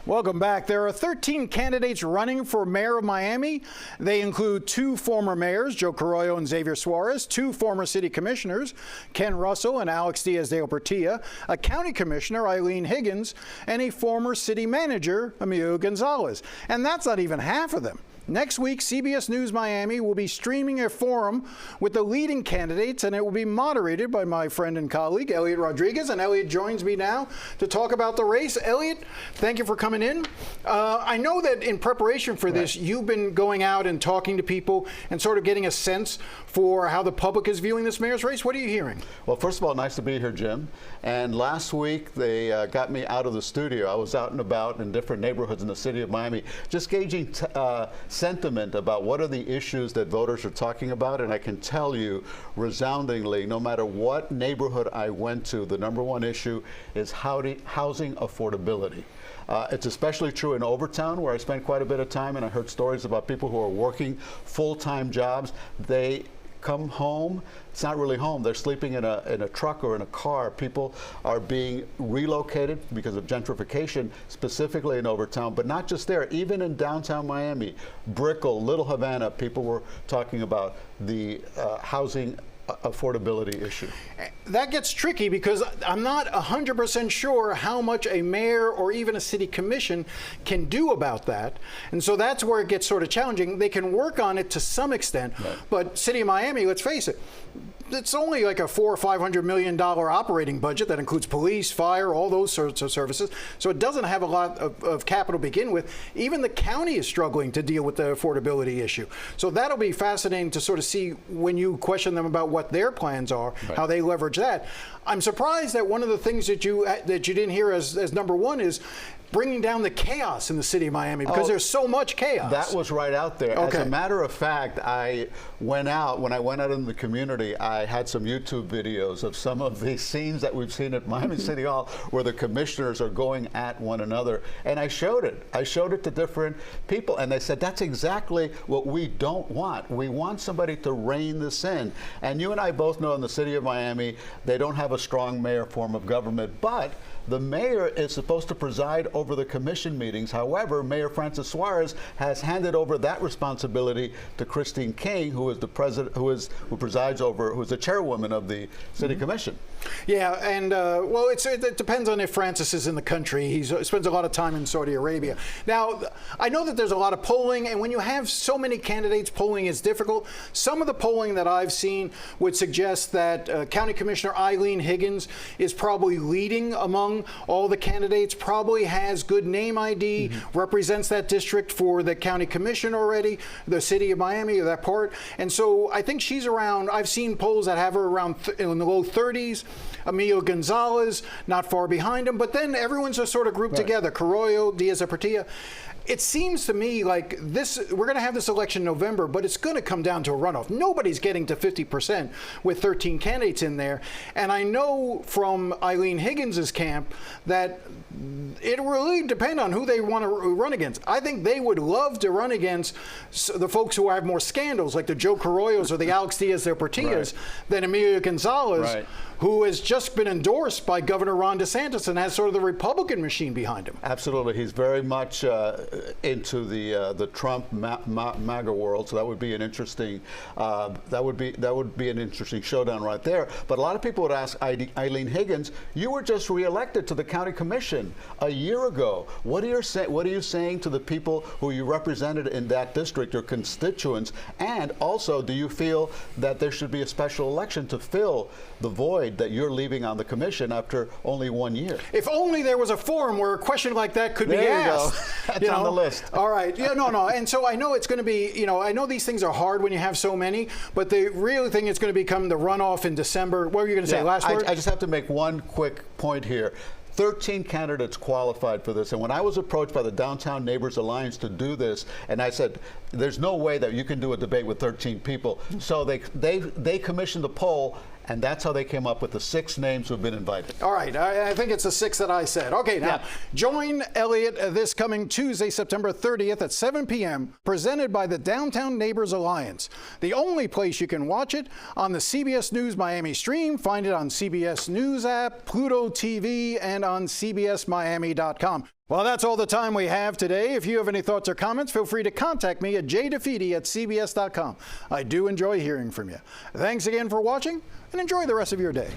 Welcome back. There are 13 candidates running for mayor of Miami. They include 2 former mayors, Joe Carollo and Xavier Suarez, 2 former city commissioners, Ken Russell and Alex Diaz-de-Portilla, a county commissioner, Eileen Higgins, and a former city manager, Eliott Gonzalez. And that's not even half of them. Next week, CBS News Miami will be streaming a forum with the leading candidates, and it will be moderated by my friend and colleague, Eliott Rodriguez. And Eliott joins me now to talk about the race. Eliott, thank you for coming in. I know that in preparation for this, you've been going out and talking to people and sort of getting a sense for how the public is viewing this mayor's race. What are you hearing? Well, first of all, nice to be here, Jim. And last week, they got me out of the studio. I was out and about in different neighborhoods in the city of Miami, just gauging sentiment about what are the issues that voters are talking about. And I can tell you resoundingly, no matter what neighborhood I went to, the #1 issue is housing affordability. It's especially true in Overtown, where I spent quite a bit of time, and I heard stories about people who are working full-time jobs. They come home, it's not really home, they're sleeping in a truck or in a car. People are being relocated because of gentrification, specifically in Overtown, but not just there, even in downtown Miami, Brickell, Little Havana, people were talking about the housing affordability issue. That gets tricky because I'm not 100% sure how much a mayor or even a city commission can do about that. And so that's where it gets sort of challenging. They can work on it to some extent, but City of Miami, let's face it, it's only like a $400 or $500 million operating budget that includes police, fire, all those sorts of services. So it doesn't have a lot of capital to begin with. Even the county is struggling to deal with the affordability issue. So that'll be fascinating to sort of see when you question them about what their plans are, how they leverage that. I'm surprised that one of the things that you didn't hear as #1 is bringing down the chaos in the city of Miami, because there's so much chaos. That was right out there. As a matter of fact, when I went out in the community, I had some YouTube videos of some of the scenes that we've seen at Miami City Hall where the commissioners are going at one another. And I showed it. I showed it to different people, and they said, that's exactly what we don't want. We want somebody to rein this in. And you and I both know in the city of Miami, they don't have a strong mayor form of government, but the mayor is supposed to preside over the commission meetings. However, Mayor Francis Suarez has handed over that responsibility to Christine King, who is the president, who is the chairwoman of the city commission. Yeah, and well, it depends on if Francis is in the country. He spends a lot of time in Saudi Arabia. Now, I know that there's a lot of polling, and when you have so many candidates, polling is difficult. Some of the polling that I've seen would suggest that County Commissioner Eileen Higgins is probably leading among all the candidates, probably has good name ID, represents that district for the county commission already, the city of Miami, or that part. And so I think she's around, I've seen polls that have her around in the low 30s. Eliott Gonzalez, not far behind him, but then everyone's just sort of grouped together. Carollo, Diaz-de-Portilla. It seems to me like we're going to have this election in November, but it's going to come down to a runoff. Nobody's getting to 50% with 13 candidates in there. And I know from Eileen Higgins' camp that it really depends on who they want to run against. I think they would love to run against the folks who have more scandals, like the Joe Carollos or the Alex Diaz-de-Portillas, than Eliott Gonzalez, who has just been endorsed by Governor Ron DeSantis and has sort of the Republican machine behind him. Absolutely. He's very much into the Trump MAGA world, so that would be an interesting an interesting showdown right there. But a lot of people would ask Eileen Higgins, you were just reelected to the county commission a year ago. What are you saying to the people who you represented in that district, your constituents? And also, do you feel that there should be a special election to fill the void that you're leaving on the commission after only 1 year? If only there was a forum where a question like that could be asked. That's on the list. All right. Yeah, no. And so I know it's going to be, I know these things are hard when you have so many, but the real thing is going to become the runoff in December. What were you going to say? Last word? I just have to make one quick point here. 13 candidates qualified for this, and when I was approached by the Downtown Neighbors Alliance to do this, and I said, there's no way that you can do a debate with 13 people. So they commissioned the poll, and that's how they came up with the 6 names who've been invited. All right, I think it's the 6 that I said. Okay, now join Eliott this coming Tuesday, September 30th at 7 p.m., presented by the Downtown Neighbors Alliance. The only place you can watch it on the CBS News Miami stream. Find it on CBS News app, Pluto TV, and on CBSMiami.com. Well, that's all the time we have today. If you have any thoughts or comments, feel free to contact me at jdefede@cbs.com. I do enjoy hearing from you. Thanks again for watching, and enjoy the rest of your day.